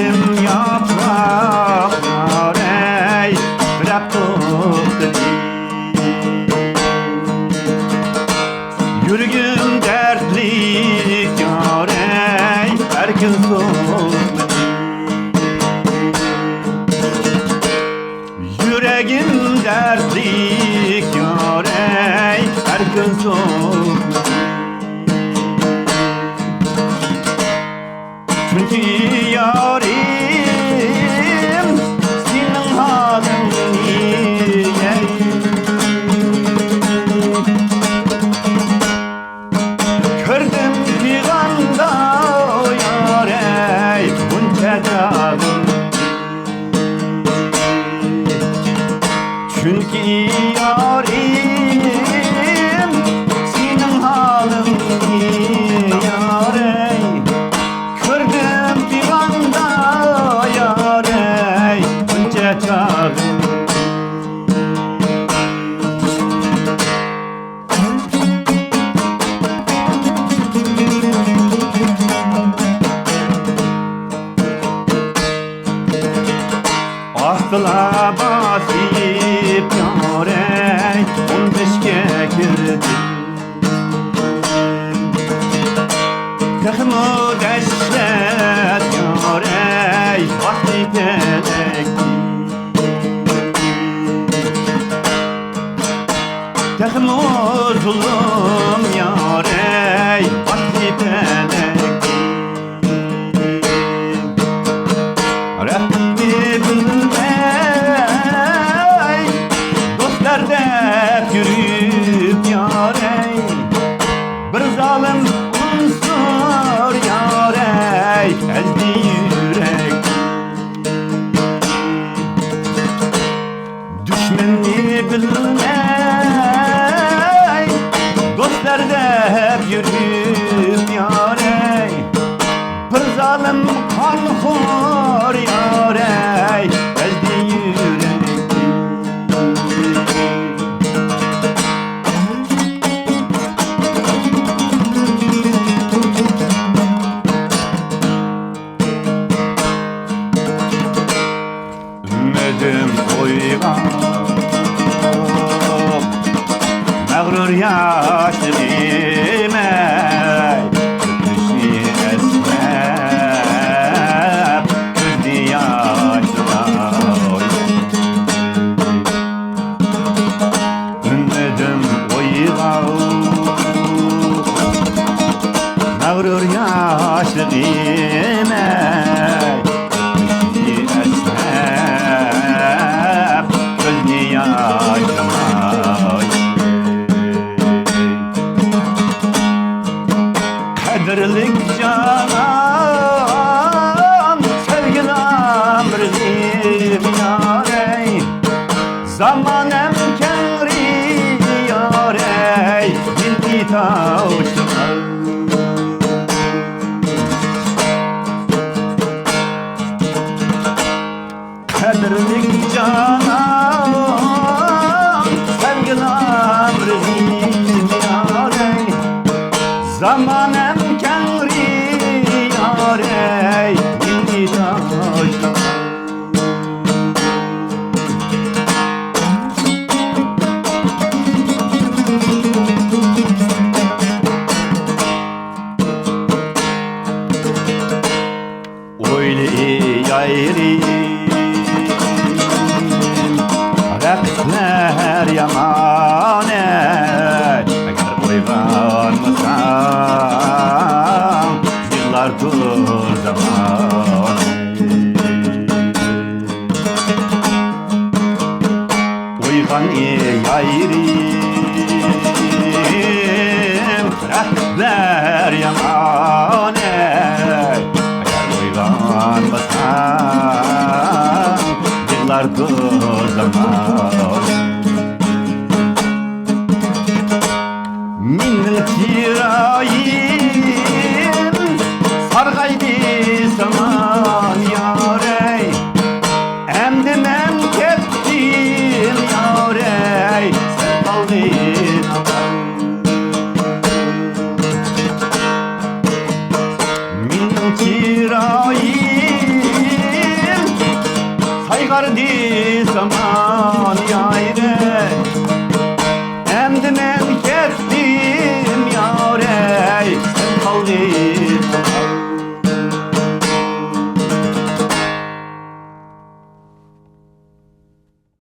Yerim yapraklar ey bırak tuttu Yürgün dertli yar ey her gün tuttu Yüreğim dertli yar ey her gün tuttu Çünkü yarim senin halin niye Gördüm bir anda yar ey bunca dağın Çünkü yarim senin halin niye yar ey Akla basip yar ey 15'ge girdim Kıhmı dehşet yar ey vakti felek Kıhmı zulüm yar ey vakti felek Derdep yürüyüp yar ey Bir zalim unsur yar ey ezdi yürek Düşmenni bilmey Dostlarda hep yürüyüp yar ey Bir zalim kanhur yar ey ezdi yürek Ümedim uygan Mağrur yaşlıyım ey Düşü esmep Gözlü yaşlar Ümedim uygan Mağrur yaşlıyım ey Kadirlik canan sevgili amrim yar ey Zamanem kengri yar ey Bilgi tavşan Kadirlik canan sevgili amrim yar ey Zamanem kengri yar ey Bilgi tavşan Oyli yayrim Rekler yaman ey Eğer uyganmasan Yıllardır zaman Uygan yayrim Rekler yaman ey Eğer uyganmasan Yıllardır